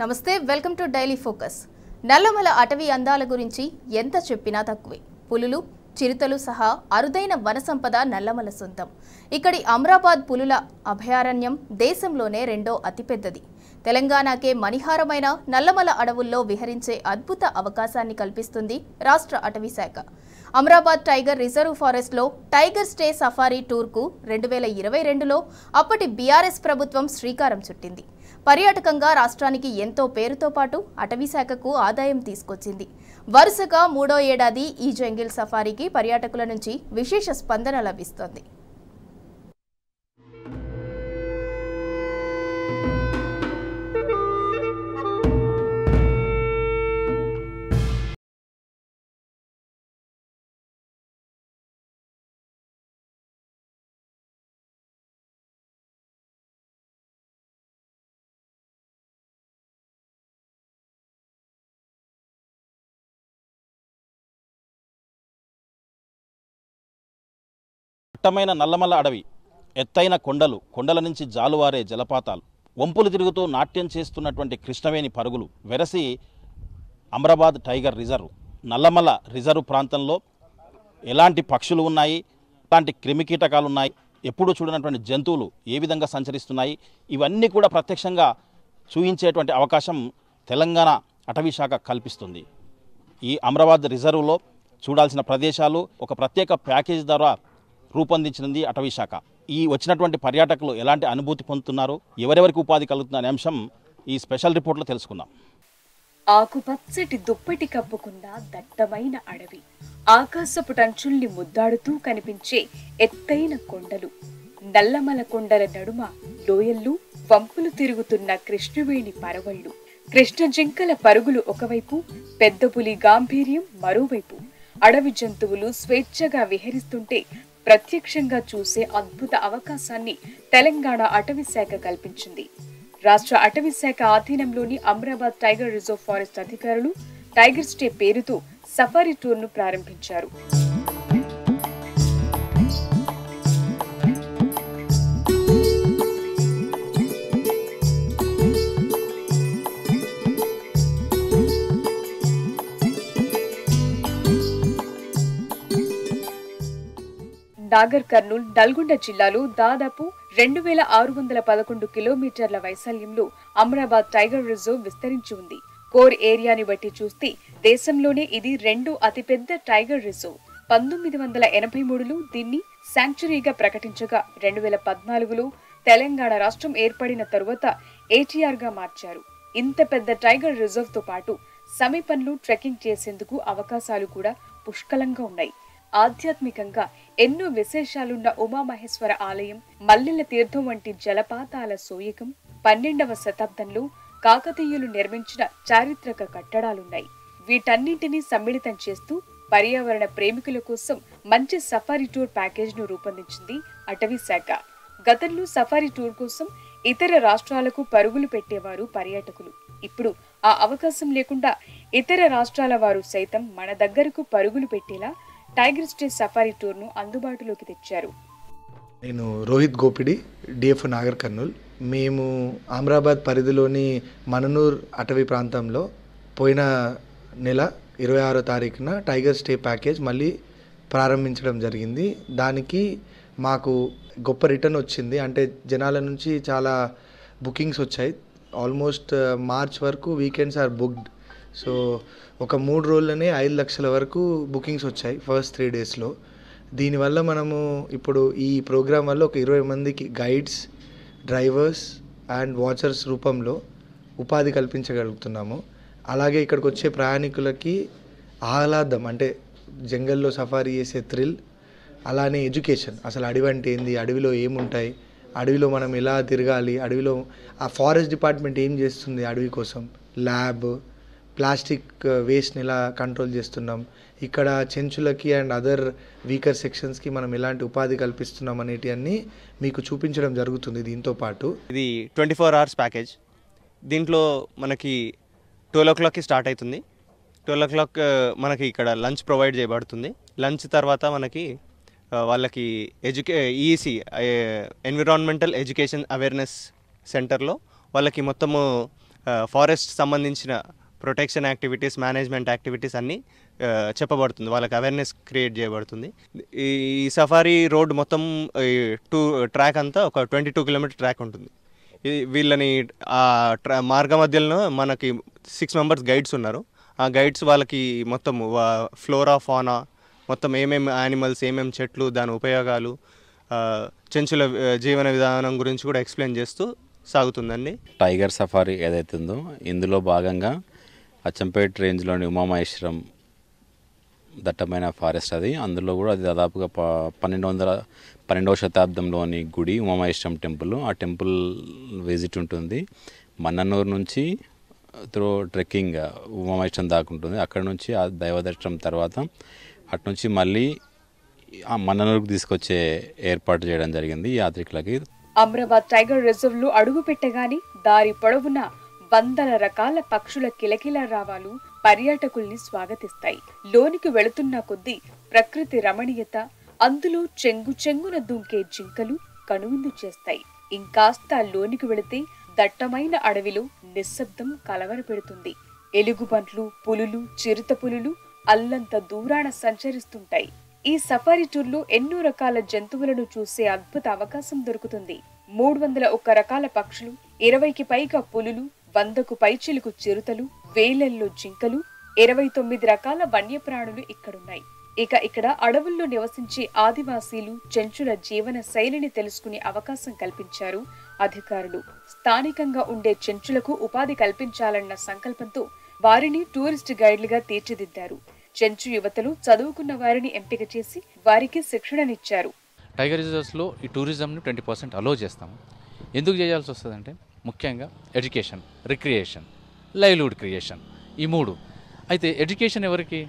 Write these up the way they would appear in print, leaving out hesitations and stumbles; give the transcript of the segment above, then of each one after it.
నమస్తే welcome to daily focus. Nallamala అటవీ అందాల గురించి ఎంత చెప్పినా తక్కువే. పులులు, చిరుతలు సహా అరుదైన వన సంపద నల్లమల సొంతం. ఇక్కడి అమరాబాద్ పులుల అభయారణ్యం దేశంలోనే రెండో అతిపెద్దది. తెలంగాణకే మణిహారమైన నల్లమల అడవుల్లో విహరించే అద్భుత అవకాశాన్ని కల్పిస్తుంది రాష్ట్ర అటవీ శాఖ. అమరాబాద్ టైగర్ రిజర్వ్ ఫారెస్ట్లో టైగర్ స్టే సఫారీ టూర్కు 2022లో అప్పటి బీఆర్ఎస్ ప్రభుత్వం శ్రీకారం చుట్టింది. పర్యాటకంగా రాష్ట్రానికి ఎంతో పేరుతో పాటు అటవీ శాఖకు ఆదాయం తీసుకొచ్చింది. వరుసగా 3వ ఏడాది ఈ జంగిల్ సఫారీకి పర్యాటకుల నుంచి విశేష స్పందన లభిస్తోంది. దట్టమైన నల్లమల అడవి, ఎత్తైన కొండలు, కొండల నుంచి జాలువారే జలపాతాలు, వంపులు తిరుగుతూ నాట్యం చేస్తున్నటువంటి కృష్ణవేణి పరుగులు వెరసి Amrabad tiger reserve. Nallamala reserve ప్రాంతంలో ఎలాంటి పక్షులు ఉన్నాయి, ఎలాంటి క్రిమికీటకాలు ఉన్నాయి, ఎప్పుడూ చూడనటువంటి జంతువులు ఏ విధంగా సంచరిస్తున్నాయి, ఇవన్నీ కూడా ప్రత్యక్షంగా చూయించేటువంటి అవకాశం తెలంగాణ అటవీ శాఖ కల్పిస్తుంది. ఈ అమరాబాద్ రిజర్వ్లో చూడాల్సిన ప్రదేశాలు ఒక ప్రత్యేక ప్యాకేజ్ ద్వారా రూపొందించింది అటవీ శాఖ. ఈ వచ్చినటువంటి పర్యాటకులు ఎలాంటి అనుభూతి పొందుతున్నారు, ఎవరెవరికి ఉపాధి కలుగుతుందనే అంశం ఈ స్పెషల్ రిపోర్ట్లో తెలుసుకుందాం. ఆకుపచ్చటి దుప్పటి కప్పుకున్న దట్టమైన అడవి, ఆకాశపు టంచుల్ని ముద్దాడుతూ కనిపించే ఎత్తైన కొండలు, నల్లమల కొండల నడుమ లోయల్లు, వంపులు తిరుగుతున్న కృష్ణవేణి పరవళ్లు, కృష్ణ జింకల పరుగులు ఒకవైపు, పెద్ద పులి గాంభీర్యం మరోవైపు, అడవి జంతువులు స్వేచ్ఛగా విహరిస్తుంటే ప్రత్యక్షంగా చూసే అద్భుత అవకాశాన్ని తెలంగాణ అటవీ శాఖ కల్పించింది. రాష్ట్ర అటవీ శాఖ ఆధీనంలోని అమరాబాద్ టైగర్ రిజర్వ్ ఫారెస్ట్ అధికారులు టైగర్ స్టే పేరుతో సఫారీ టూర్ను ప్రారంభించారు. నాగర్ కర్నూల్, నల్గొండ జిల్లాలో దాదాపు 2611 కిలోమీటర్ల వైశాల్యంలో అమరాబాద్ టైగర్ రిజర్వ్ విస్తరించి ఉంది. కోర్ ఏరియాని బట్టి చూస్తే దేశంలోనే ఇది రెండో అతిపెద్ద టైగర్ రిజర్వ్. 1983లో దీన్ని శాంక్చురీగా ప్రకటించగా 2014లో తెలంగాణ రాష్ట్రం ఏర్పడిన తరువాత ATR గా మార్చారు. ఇంత పెద్ద టైగర్ రిజర్వ్ తో పాటు సమీపంలో ట్రెక్కింగ్ చేసేందుకు అవకాశాలు కూడా పుష్కలంగా ఉన్నాయి. ఆధ్యాత్మికంగా ఎన్నో విశేషాలున్న ఉమామహేశ్వర ఆలయం, మల్లెల తీర్థం వంటి జలపాతాల సోయకం, 12వ శతాబ్దంలో కాకతీయులు నిర్మించిన చారిత్రక కట్టడాలున్నాయి. వీటన్నింటినీ సమ్మిళితం చేస్తూ పర్యావరణ ప్రేమికుల కోసం మంచి సఫారీ టూర్ ప్యాకేజ్ ను రూపొందించింది అటవీ శాఖ. గతంలో సఫారీ టూర్ కోసం ఇతర రాష్ట్రాలకు పరుగులు పెట్టేవారు పర్యాటకులు. ఇప్పుడు ఆ అవకాశం లేకుండా ఇతర రాష్ట్రాల వారు సైతం మన దగ్గరకు పరుగులు పెట్టేలా టైగర్ స్టే సఫారీ టూర్ను అందుబాటులోకి తెచ్చారు. నేను రోహిత్ గోపిడి, DF నాగర్ కర్నూల్. మేము అమరాబాద్ పరిధిలోని మననూర్ అటవీ ప్రాంతంలో పోయిన నెల 26వ తారీఖున టైగర్ స్టే ప్యాకేజ్ మళ్ళీ ప్రారంభించడం జరిగింది. దానికి మాకు గొప్ప రిటర్న్ వచ్చింది. అంటే జనాల నుంచి చాలా బుకింగ్స్ వచ్చాయి. ఆల్మోస్ట్ మార్చ్ వరకు వీకెండ్స్ ఆర్ బుక్డ్. సో ఒక 3 రోజులనే 5 లక్షల వరకు బుకింగ్స్ వచ్చాయి ఫస్ట్ 3 డేస్లో. దీనివల్ల మనము ఇప్పుడు ఈ ప్రోగ్రాం వల్ల ఒక 20 మందికి గైడ్స్, డ్రైవర్స్ అండ్ వాచర్స్ రూపంలో ఉపాధి కల్పించగలుగుతున్నాము. అలాగే ఇక్కడికి వచ్చే ప్రయాణికులకి ఆహ్లాదం, అంటే జంగల్లో సఫారీ చేసే థ్రిల్, అలానే ఎడ్యుకేషన్, అసలు అడవి అంటే ఏంది, అడవిలో ఏముంటాయి, అడవిలో మనం ఎలా తిరగాలి, అడవిలో ఆ ఫారెస్ట్ డిపార్ట్మెంట్ ఏం చేస్తుంది అడవి కోసం, ల్యాబ్, ప్లాస్టిక్ వేస్ట్ని ఎలా కంట్రోల్ చేస్తున్నాం, ఇక్కడ చెంచులకి అండ్ అదర్ వీకర్ సెక్షన్స్కి మనం ఎలాంటి ఉపాధి కల్పిస్తున్నాం అనేటివన్నీ మీకు చూపించడం జరుగుతుంది. దీంతో పాటు ఇది 24 hours ప్యాకేజ్. దీంట్లో మనకి 12 o'clockకి స్టార్ట్ అవుతుంది. 12 o'clock మనకి ఇక్కడ లంచ్ ప్రొవైడ్ చేయబడుతుంది. లంచ్ తర్వాత మనకి వాళ్ళకి EEC ఎన్విరాన్మెంటల్ ఎడ్యుకేషన్ అవేర్నెస్ సెంటర్లో వాళ్ళకి మొత్తము ఫారెస్ట్ సంబంధించిన ప్రొటెక్షన్ యాక్టివిటీస్, మేనేజ్మెంట్ యాక్టివిటీస్ అన్నీ చెప్పబడుతుంది, వాళ్ళకి అవేర్నెస్ క్రియేట్ చేయబడుతుంది. ఈ సఫారీ రోడ్ మొత్తం ట్రాక్ అంతా ఒక 22 కిలోమీటర్ ట్రాక్ ఉంటుంది. వీళ్ళని ఆ మార్గ మధ్యలో మనకి 6 మెంబర్స్ గైడ్స్ ఉన్నారు. ఆ గైడ్స్ వాళ్ళకి మొత్తం ఫ్లోరా, ఫానా, మొత్తం ఏమేమి యానిమల్స్, ఏమేమి చెట్లు, దాని ఉపయోగాలు, చెంచుల జీవన విధానం గురించి కూడా ఎక్స్ప్లెయిన్ చేస్తూ సాగుతుందండి. టైగర్ సఫారీ ఏదైతే ఉందో ఇందులో భాగంగా అచ్చంపేట రేంజ్లోని ఉమామహేశ్వరం దట్టమైన ఫారెస్ట్ అది. అందులో కూడా అది దాదాపుగా 12వ శతాబ్దంలోని గుడి ఉమామహేశ్వరం టెంపుల్. ఆ టెంపుల్ విజిట్ ఉంటుంది. మన్ననూరు నుంచి ట్రెక్కింగ్ ఉమామహేశ్వరం దాకా ఉంటుంది. అక్కడ నుంచి ఆ దైవ దర్శనం తర్వాత అటు నుంచి మళ్ళీ ఆ మన్ననూరుకు తీసుకొచ్చే ఏర్పాటు చేయడం జరిగింది యాత్రికులకి. అమ్రాబాద్ టైగర్ రిజర్వ్ లో అడుగు పెట్టగానే దారి పొడవున వందల రకాల పక్షుల కిలకిల రావాలు పర్యాటకుల్ని స్వాగతిస్తాయి. లోనికి వెళుతున్న కొద్దీ ప్రకృతి రమణీయత, అందులో చెంగు చెంగున దుంకే జింకలు కనువిందు చేస్తాయి. ఇంకాస్త లోనికి వెళితే దట్టమైన అడవిలో నిశ్శబ్దం కలవరపెడుతుంది. ఎలుగుబంట్లు, పులులు, చిరుత పులులు అల్లంత దూరాన సంచరిస్తుంటాయి. ఈ సఫారీ టూర్లో ఎన్నో రకాల జంతువులను చూసే అద్భుత అవకాశం దొరుకుతుంది. 301 రకాల పక్షులు, 20కి పైగా పులులు, 100కు పైచిలుకు చిరుతలు, వేలల్లో జింకలు, 29 రకాల వన్యప్రాణులు ఇక్కడున్నాయి. ఇక్కడ అడవుల్లో నివసించే ఆదివాసీలు, చెంచుల జీవన శైలిని తెలుసుకునే అవకాశం కల్పించారు అధికారులు. స్థానికంగా ఉండే చెంచులకు ఉపాధి కల్పించాలన్న సంకల్పంతో వారిని టూరిస్ట్ గైడ్లుగా తీర్చిదిద్దారు. చెంచు యువతలు చదువుకున్న వారిని ఎంపిక చేసి వారికి శిక్షణనిచ్చారు. టైగర్ రిజర్వ్స్లో ఈ టూరిజంని 20% అలో చేస్తాము. ఎందుకు చేయాల్సి వస్తుందంటే ముఖ్యంగా ఎడ్యుకేషన్, రిక్రియేషన్, లైవ్లీవుడ్ క్రియేషన్, ఈ 3. అయితే ఎడ్యుకేషన్ ఎవరికి?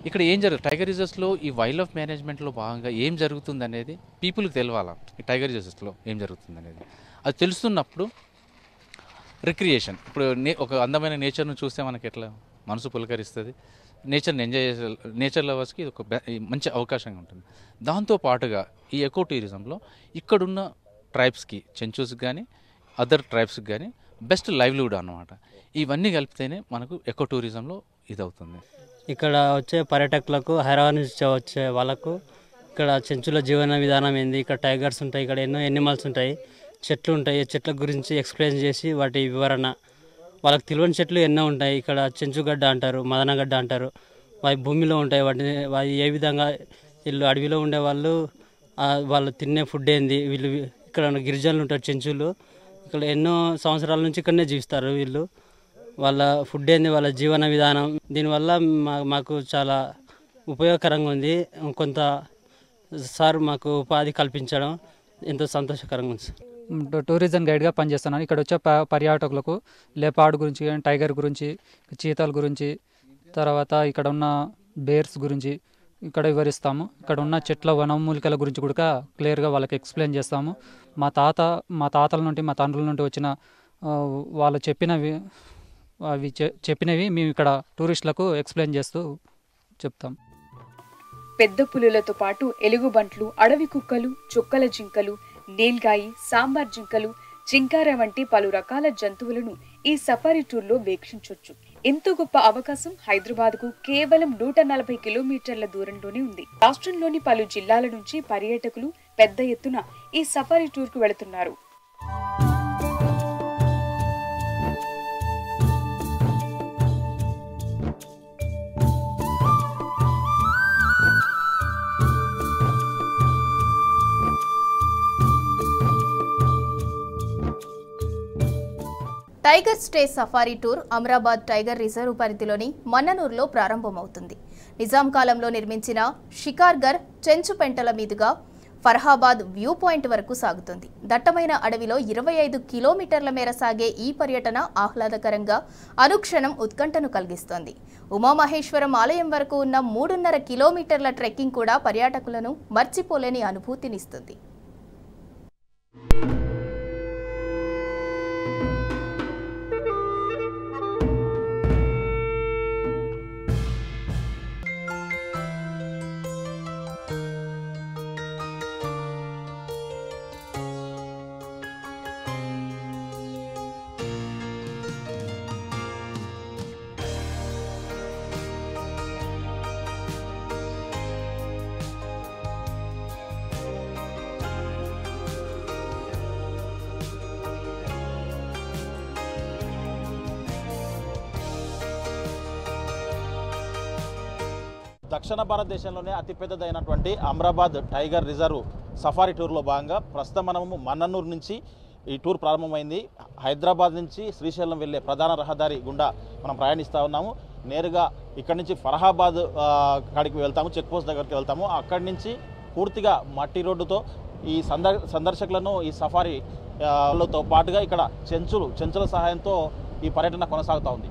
ఇక్కడ ఏం జరుగుతుంది టైగర్ రిజర్వ్స్లో, ఈ వైల్డ్ లైఫ్ మేనేజ్మెంట్లో భాగంగా ఏం జరుగుతుంది అనేది పీపుల్కి తెలవాలా. ఈ టైగర్ రిజర్వ్స్లో ఏం జరుగుతుంది అనేది అది తెలుస్తున్నప్పుడు రిక్రియేషన్, ఇప్పుడు ఒక అందమైన నేచర్ను చూస్తే మనకి ఎట్లా మనసు పులకరిస్తుంది. నేచర్ని ఎంజాయ్ చేసే నేచర్ లవర్స్కి ఇది ఒక మంచి అవకాశంగా ఉంటుంది. దాంతోపాటుగా ఈ ఎకో టూరిజంలో ఇక్కడున్న ట్రైబ్స్కి, చెంచూస్కి కానీ అదర్ ట్రైబ్స్కి కానీ బెస్ట్ లైవ్లీవుడ్ అన్నమాట. ఇవన్నీ కలిపితేనే మనకు ఎకో టూరిజంలో ఇది అవుతుంది. ఇక్కడ వచ్చే పర్యాటకులకు, హైదరాబాద్ నుంచి వచ్చే వాళ్ళకు ఇక్కడ చెంచుల జీవన విధానం ఏంది, ఇక్కడ టైగర్స్ ఉంటాయి, ఇక్కడ ఎన్నో ఎనిమల్స్ ఉంటాయి, చెట్లు ఉంటాయి, చెట్ల గురించి ఎక్స్ప్లెయిన్ చేసి వాటి వివరణ, వాళ్ళకి తెలియని చెట్లు ఎన్నో ఉంటాయి. ఇక్కడ చెంచుగడ్డ అంటారు, మదనగడ్డ అంటారు, వాటి భూమిలో ఉంటాయి. వాటి ఏ విధంగా వీళ్ళు అడవిలో ఉండేవాళ్ళు, వాళ్ళు తినే ఫుడ్ ఏంది, వీళ్ళు ఇక్కడ గిరిజనులు ఉంటారు చెంచులు, ఇక్కడ ఎన్నో సంవత్సరాల నుంచి ఇక్కడనే జీవిస్తారు వీళ్ళు. వాళ్ళ ఫుడ్ ఏంది, వాళ్ళ జీవన విధానం, దీనివల్ల మాకు చాలా ఉపయోగకరంగా ఉంది. కొంత సార్ మాకు ఉపాధి కల్పించడం ఎంతో సంతోషకరంగా ఉంది. టూరిజం గైడ్గా పనిచేస్తున్నాను. ఇక్కడ వచ్చే పర్యాటకులకు లేపాడు గురించి కానీ, టైగర్ గురించి, చీతాల గురించి, తర్వాత ఇక్కడ ఉన్న బేర్స్ గురించి ఇక్కడ వివరిస్తాము. ఇక్కడ ఉన్న చెట్ల వనమూలికల గురించి కూడా క్లియర్గా వాళ్ళకి ఎక్స్ప్లెయిన్ చేస్తాము. మా తాతల నుండి, మా తండ్రుల నుండి వచ్చిన వాళ్ళు చెప్పినవి మేము ఇక్కడ టూరిస్టులకు ఎక్స్ప్లెయిన్ చేస్తూ చెప్తాం. పెద్ద పులులతో పాటు ఎలుగుబంట్లు, అడవి కుక్కలు, చుక్కల జింకలు, నీల్గాయి, సాంబార్ జింకలు, జింకార వంటి పలు రకాల జంతువులను ఈ సఫారీ టూర్లో వీక్షించొచ్చు. ఎంతో గొప్ప అవకాశం హైదరాబాద్కు కేవలం 140 కిలోమీటర్ల దూరంలోనే ఉంది. రాష్ట్రంలోని పలు జిల్లాల నుంచి పర్యాటకులు పెద్ద ఎత్తున ఈ సఫారీ టూర్కు వెళుతున్నారు. Tiger stay safari tour Amrabad tiger reserve పరిధిలోని మన్ననూరులో ప్రారంభమవుతుంది. నిజాం కాలంలో నిర్మించిన షికార్గర్ చెంచుపెంటల మీదుగా ఫర్హాబాద్ వ్యూ పాయింట్ వరకు సాగుతుంది. దట్టమైన అడవిలో 25 కిలోమీటర్ల మేర సాగే ఈ పర్యటన ఆహ్లాదకరంగా, అనుక్షణం ఉత్కంఠను కలిగిస్తోంది. ఉమామహేశ్వరం ఆలయం వరకు ఉన్న 3.5 కిలోమీటర్ల ట్రెక్కింగ్ కూడా పర్యాటకులను మర్చిపోలేని అనుభూతినిస్తుంది. దక్షిణ భారతదేశంలోనే అతిపెద్దదైనటువంటి అమ్రాబాద్ టైగర్ రిజర్వ్ సఫారీ టూర్లో భాగంగా ప్రస్తుతం మనము మన్ననూరు నుంచి ఈ టూర్ ప్రారంభమైంది. హైదరాబాద్ నుంచి శ్రీశైలం వెళ్ళే ప్రధాన రహదారి గుండా మనం ప్రయాణిస్తూ ఉన్నాము. నేరుగా ఇక్కడి నుంచి ఫరహాబాద్ కాడికి వెళ్తాము, చెక్ పోస్ట్ దగ్గరికి వెళ్తాము. అక్కడి నుంచి పూర్తిగా మట్టి రోడ్డుతో ఈ సందర్శకులను ఈ సఫారీలతో పాటుగా ఇక్కడ చెంచుల సహాయంతో ఈ పర్యటన కొనసాగుతూ ఉంది.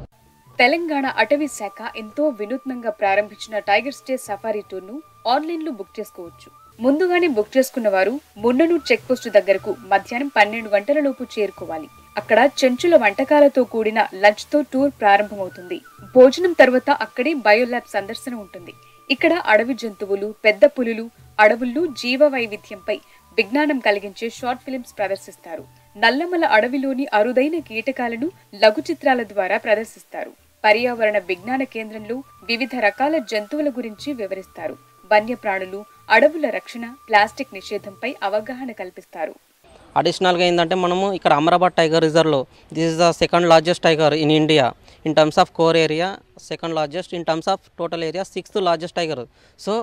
తెలంగాణ అటవీ శాఖ ఎంతో వినూత్నంగా ప్రారంభించిన టైగర్ స్టే సఫారీ టూర్ ను ఆన్లైన్ లో బుక్ చేసుకోవచ్చు. ముందుగానే బుక్ చేసుకున్న వారు మున్ననూరు చెక్ పోస్టు దగ్గరకు మధ్యాహ్నం 12 గంటల లోపు చేరుకోవాలి. అక్కడ చెంచుల వంటకాలతో కూడిన లంచ్ తో టూర్ ప్రారంభమవుతుంది. భోజనం తర్వాత అక్కడే బయోల్యాబ్ సందర్శన ఉంటుంది. ఇక్కడ అడవి జంతువులు, పెద్ద పులులు, అడవుల్లో జీవ వైవిధ్యంపై విజ్ఞానం కలిగించే షార్ట్ ఫిలిమ్స్ ప్రదర్శిస్తారు. నల్లమల అడవిలోని అరుదైన కీటకాలను లఘు చిత్రాల ద్వారా ప్రదర్శిస్తారు. పర్యావరణ విజ్ఞాన కేంద్రంలో వివిధ రకాల జంతువుల గురించి వివరిస్తారు. వన్యప్రాణులు, అడవుల రక్షణ, ప్లాస్టిక్ నిషేధంపై అవగాహన కల్పిస్తారు. అడిషనల్గా ఏంటంటే మనము ఇక్కడ అమరాబాద్ టైగర్ రిజర్వ్లో this is the second largest tiger in India in terms of core area, second largest in terms of total area, 6th largest tiger. So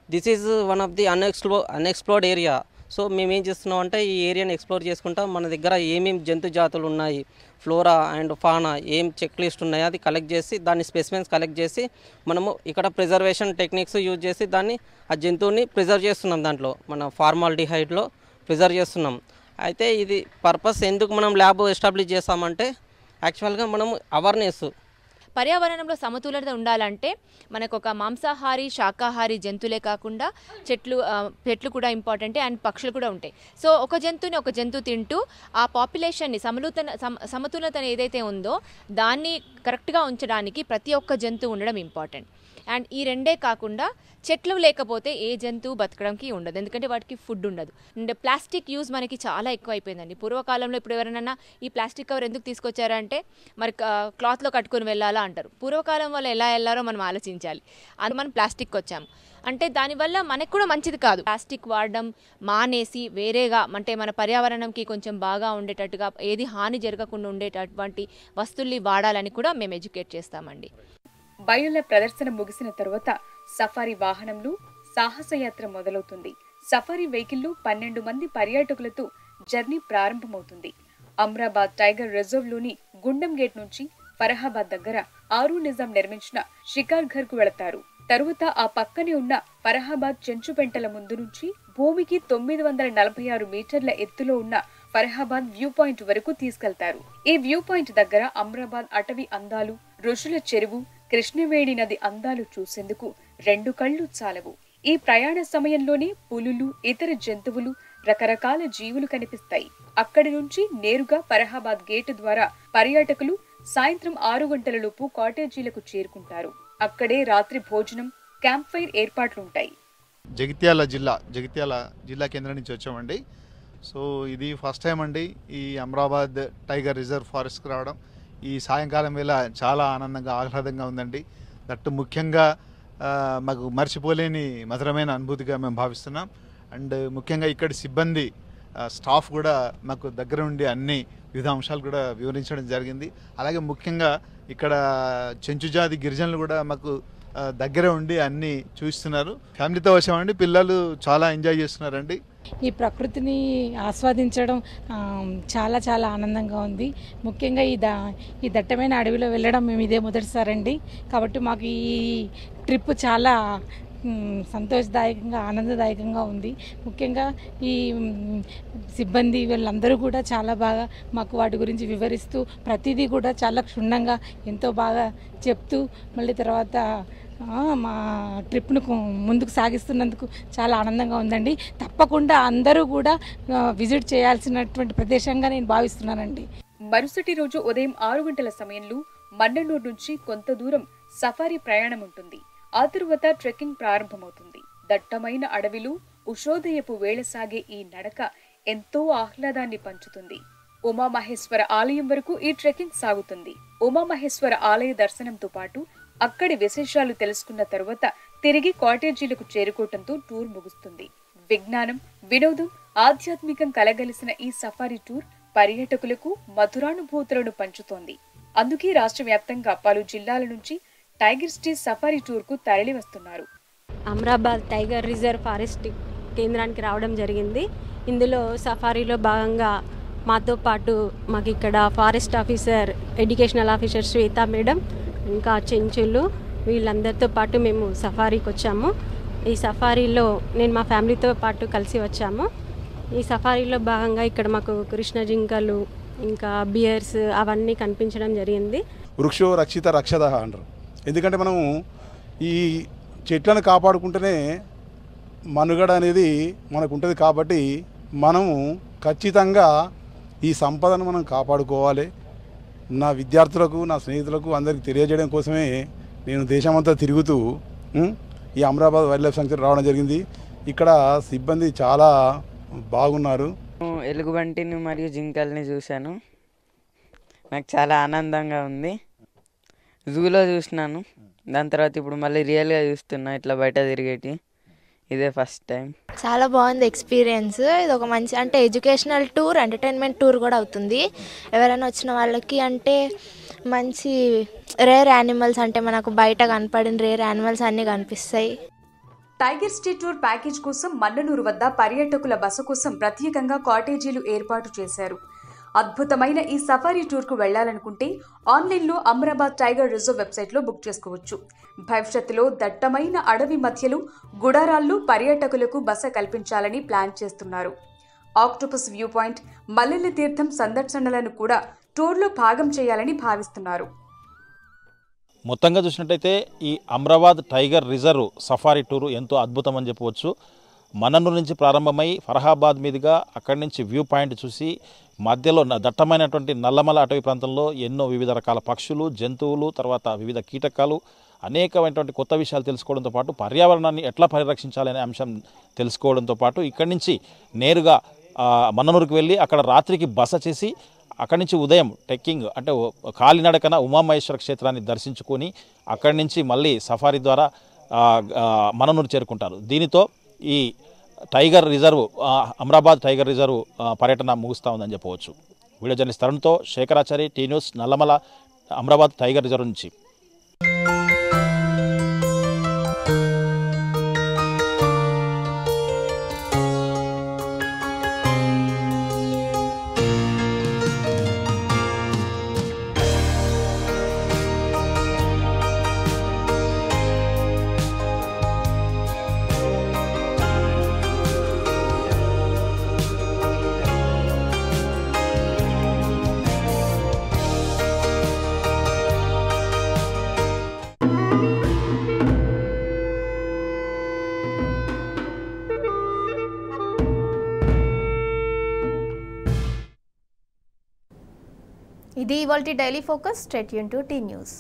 this is one of the unexplored area. So మేము ఏం చేస్తున్నాం అంటే ఈ ఏరియాని explore చేసుకుంటా మన దగ్గర ఏమేమి జంతు జాతులు ఉన్నాయి, ఫ్లోరా అండ్ ఫానా ఏం చెక్ లిస్ట్ ఉన్నాయో అది కలెక్ట్ చేసి దాన్ని స్పెసిమెన్స్ కలెక్ట్ చేసి మనము ఇక్కడ ప్రిజర్వేషన్ టెక్నిక్స్ యూజ్ చేసి దాన్ని ఆ జంతువుని ప్రిజర్వ్ చేస్తున్నాం. దాంట్లో మన ఫార్మాల్డిహైడ్లో ప్రిజర్వ్ చేస్తున్నాం. అయితే ఇది పర్పస్ ఎందుకు మనం ల్యాబ్ ఎస్టాబ్లిష్ చేస్తామంటే యాక్చువల్గా మనం అవేర్నెస్. పర్యావరణంలో సమతుల్యత ఉండాలంటే మనకు ఒక మాంసాహారి శాకాహారి జంతువులే కాకుండా చెట్లు కూడా ఇంపార్టెంటే అండ్ పక్షులు కూడా ఉంటాయి. సో ఒక జంతువు తింటూ ఆ పాపులేషన్ని సమతుల్యత ఏదైతే ఉందో దాన్ని కరెక్ట్గా ఉంచడానికి ప్రతి ఒక్క జంతువు ఉండడం ఇంపార్టెంట్. అండ్ ఈ రెండే కాకుండా చెట్లు లేకపోతే ఏ జంతువు బతకడానికి ఉండదు, ఎందుకంటే వాటికి ఫుడ్ ఉండదు. అండ్ ప్లాస్టిక్ యూజ్ మనకి చాలా ఎక్కువ అయిపోయిందండి. పూర్వకాలంలో ఇప్పుడు ఎవరైనా ఈ ప్లాస్టిక్ కవర్ ఎందుకు తీసుకొచ్చారంటే మరి క్లాత్లో కట్టుకొని వెళ్ళాలా అంటారు. పూర్వకాలం వాళ్ళు ఎలా వెళ్ళారో మనం ఆలోచించాలి. అది మనం ప్లాస్టిక్ వచ్చాము అంటే దానివల్ల మనకు కూడా మంచిది కాదు. ప్లాస్టిక్ వాడడం మానేసి వేరేగా అంటే మన పర్యావరణంకి కొంచెం బాగా ఉండేటట్టుగా ఏది హాని జరగకుండా ఉండేటటువంటి వస్తువుల్ని వాడాలని కూడా మేము ఎడ్యుకేట్ చేస్తామండి. బయోల్యాబ్ ప్రదర్శన ముగిసిన తరువాత సఫారీ వాహనంలో సాహసయాత్ర మొదలవుతుంది. సఫారీ వెహికల్లో 12 మంది పర్యాటకులతో జర్నీ ప్రారంభమవుతుంది. అమ్రాబాద్ టైగర్ రిజర్వ్ లోని గుండం గేట్ నుంచి ఫరహాబాద్ దగ్గర ఆరు నిజాం నిర్మించిన షికార్ ఘర్ కు వెళతారు. తరువాత ఆ పక్కనే ఉన్న ఫరహాబాద్ చెంచుపెంటల ముందు నుంచి భూమికి 946 మీటర్ల ఎత్తులో ఉన్న ఫరహాబాద్ వ్యూ పాయింట్ వరకు తీసుకెళ్తారు. ఈ వ్యూ పాయింట్ దగ్గర అమ్రాబాద్ అటవీ అందాలు, ఋషుల చెరువు, కృష్ణవేణి నది అందాలు చూసేందుకు 2 కళ్ళు చాలవు. ఈ ప్రయాణ సమయంలోనే పులులు, ఇతర జంతువులు, రకరకాల జీవులు కనిపిస్తాయి. అక్కడి నుంచి నేరుగా ఫరహాబాద్ గేటు ద్వారా పర్యాటకులు సాయంత్రం 6 గంటలలోపు కాటేజీలకు చేరుకుంటారు. అక్కడే రాత్రి భోజనం, క్యాంప్ ఫైర్ ఏర్పాట్లుంటాయి. జగిత్యాల జిల్లా కేంద్రం నుంచి వచ్చామండి. సో ఇది ఫస్ట్ టైం అండి ఈ అమ్రాబాద్ టైగర్ రిజర్వ్ ఫారెస్ట్కి రావడం. ఈ సాయంకాలం వేళ చాలా ఆనందంగా, ఆహ్లాదంగా ఉందండి. దట్టు ముఖ్యంగా మాకు మర్చిపోలేని మధురమైన అనుభూతిగా మేము భావిస్తున్నాం. అండ్ ముఖ్యంగా ఇక్కడి సిబ్బంది, స్టాఫ్ కూడా మాకు దగ్గర ఉండి అన్ని వివిధ అంశాలు కూడా వివరించడం జరిగింది. అలాగే ముఖ్యంగా ఇక్కడ చెంచుజాతి గిరిజనులు కూడా మాకు దగ్గర ఉండి అన్ని చూస్తున్నారు. ఫ్యామిలీతో వచ్చామండి, పిల్లలు చాలా ఎంజాయ్ చేస్తున్నారండి. ఈ ప్రకృతిని ఆస్వాదించడం చాలా చాలా ఆనందంగా ఉంది. ముఖ్యంగా ఈ దట్టమైన అడవిలో వెళ్ళడం మేము ఇదే మొదటిసారండి. కాబట్టి మాకు ఈ ట్రిప్ చాలా సంతోషదాయకంగా, ఆనందదాయకంగా ఉంది. ముఖ్యంగా ఈ సిబ్బంది వీళ్ళందరూ కూడా చాలా బాగా మాకు వాటి గురించి వివరిస్తూ ప్రతిదీ కూడా చాలా క్షుణ్ణంగా ఎంతో బాగా చెప్తూ మళ్ళీ తర్వాత మా ట్రిప్ను ముందుకు సాగిస్తున్నందుకు చాలా ఆనందంగా ఉందండి. తప్పకుండా అందరూ కూడా విజిట్ చేయాల్సినటువంటి ప్రదేశంగా నేను భావిస్తున్నానండి. మరుసటి రోజు ఉదయం 6 గంటల సమయంలో మన్ననూరు నుంచి కొంత దూరం సఫారీ ప్రయాణం ఉంటుంది. ఆ తరువాత ట్రెక్కింగ్ ప్రారంభమవుతుంది. దట్టమైన అడవిలో ఉషోదయపు వేళ సాగే ఈ నడక ఎంతో ఆహ్లాదాన్ని పంచుతుంది. ఉమామహేశ్వర ఆలయం వరకు ఈ ట్రెక్కింగ్ సాగుతుంది. ఉమామహేశ్వర ఆలయ దర్శనంతో పాటు అక్కడి విశేషాలు తెలుసుకున్న తరువాత తిరిగి కాటేజీలకు చేరుకోవటంతో టూర్ ముగుస్తుంది. విజ్ఞానం, వినోదం, ఆధ్యాత్మికం కలగలిసిన ఈ సఫారీ టూర్ పర్యాటకులకు మధురానుభూతులను పంచుతోంది. అందుకే రాష్ట్ర వ్యాప్తంగా పలు జిల్లాల నుంచి టైగర్ స్టే సఫారీ టూర్ కు తరలి వస్తున్నారు. అమ్రాబాద్ టైగర్ రిజర్వ్ ఫారెస్ట్ కేంద్రానికి రావడం జరిగింది. ఇందులో సఫారీలో భాగంగా మాతో పాటు మాకు ఇక్కడ ఫారెస్ట్ ఆఫీసర్, ఎడ్యుకేషనల్ ఆఫీసర్ శ్వేత మేడం, ఇంకా చెంచులు, వీళ్ళందరితో పాటు మేము సఫారీకి వచ్చాము. ఈ సఫారీలో నేను మా ఫ్యామిలీతో పాటు కలిసి వచ్చాము. ఈ సఫారీలో భాగంగా ఇక్కడ మాకు కృష్ణ జింకలు, ఇంకా బియర్స్ అవన్నీ కనిపించడం జరిగింది. వృక్షో రక్షిత రక్షద అంటారు. ఎందుకంటే మనము ఈ చెట్లను కాపాడుకుంటేనే మనుగడ అనేది మనకు ఉంటుంది. కాబట్టి మనము ఖచ్చితంగా ఈ సంపదను మనం కాపాడుకోవాలి. నా విద్యార్థులకు, నా స్నేహితులకు అందరికీ తెలియజేయడం కోసమే నేను దేశమంతా తిరుగుతూ ఈ అమ్రాబాద్ వైల్డ్ లైఫ్ సాంక్చురీ రావడం జరిగింది. ఇక్కడ సిబ్బంది చాలా బాగున్నారు. ఎలుగుబంటిని మరియు జింకల్ని చూశాను. నాకు చాలా ఆనందంగా ఉంది. జూలో చూసినాను, దాని తర్వాత ఇప్పుడు మళ్ళీ రియల్గా చూస్తున్నా ఇట్లా బయట తిరిగేటి. ఇదే ఫస్ట్ టైం. చాలా బాగుంది ఎక్స్పీరియన్స్. ఇది ఒక మంచి అంటే ఎడ్యుకేషనల్ టూర్, ఎంటర్టైన్మెంట్ టూర్ కూడా అవుతుంది. ఎవరైనా వచ్చిన వాళ్ళకి అంటే మంచి రేర్ యానిమల్స్, అంటే మనకు బయట కనపడిన రేర్ యానిమల్స్ అన్నీ కనిపిస్తాయి. టైగర్ స్టే టూర్ ప్యాకేజ్ కోసం మన్ననూరు వద్ద పర్యాటకుల బస కోసం ప్రత్యేకంగా కాటేజీలు ఏర్పాటు చేశారు. అద్భుతమైన ఈ సఫారీ టూర్కు వెళ్లాలనుకుంటే ఆన్లైన్లో అమ్రాబాద్ టైగర్ రిజర్వ్ వెబ్సైట్లో బుక్ చేసుకోవచ్చు. భవిష్యత్తులో దట్టమైన అడవి మధ్యలో గుడారాల్లో పర్యాటకులకు బస కల్పించాలని ప్లాన్ చేస్తున్నారు. ఆక్టోపస్ వ్యూ పాయింట్, మల్లెల తీర్థం సందర్శనలను కూడా టూర్లో భాగం చేయాలని భావిస్తున్నారు. మొత్తంగా చూసినట్టయితే ఈ Amrabad tiger reserve safari tour ఎంతో అద్భుతం అని చెప్పవచ్చు. మన్ననూరు నుంచి ప్రారంభమై ఫరహాబాద్ మీదుగా అక్కడి నుంచి వ్యూ పాయింట్ చూసి మధ్యలో దట్టమైనటువంటి నల్లమల అటవీ ప్రాంతంలో ఎన్నో వివిధ రకాల పక్షులు, జంతువులు, తర్వాత వివిధ కీటకాలు, అనేకమైనటువంటి కొత్త విషయాలు తెలుసుకోవడంతో పాటు పర్యావరణాన్ని ఎట్లా పరిరక్షించాలనే అంశం తెలుసుకోవడంతో పాటు ఇక్కడి నుంచి నేరుగా మన్ననూరుకు వెళ్ళి అక్కడ రాత్రికి బస చేసి అక్కడి నుంచి ఉదయం ట్రెక్కింగ్ అంటే కాలినడకన ఉమామహేశ్వర క్షేత్రాన్ని దర్శించుకొని అక్కడి నుంచి మళ్ళీ సఫారీ ద్వారా మన్ననూరు చేరుకుంటారు. దీనితో ఈ tiger reserve Amrabad tiger reserve పర్యటన ముగుస్తూ ఉందని చెప్పవచ్చు. వీడియో జర్నలిస్ట్ తరుణ్తో Shekharachari, T news, Nallamala Amrabad tiger reserve నుంచి. ఇది ఇవాల్టి daily focus. Stay tune to T news.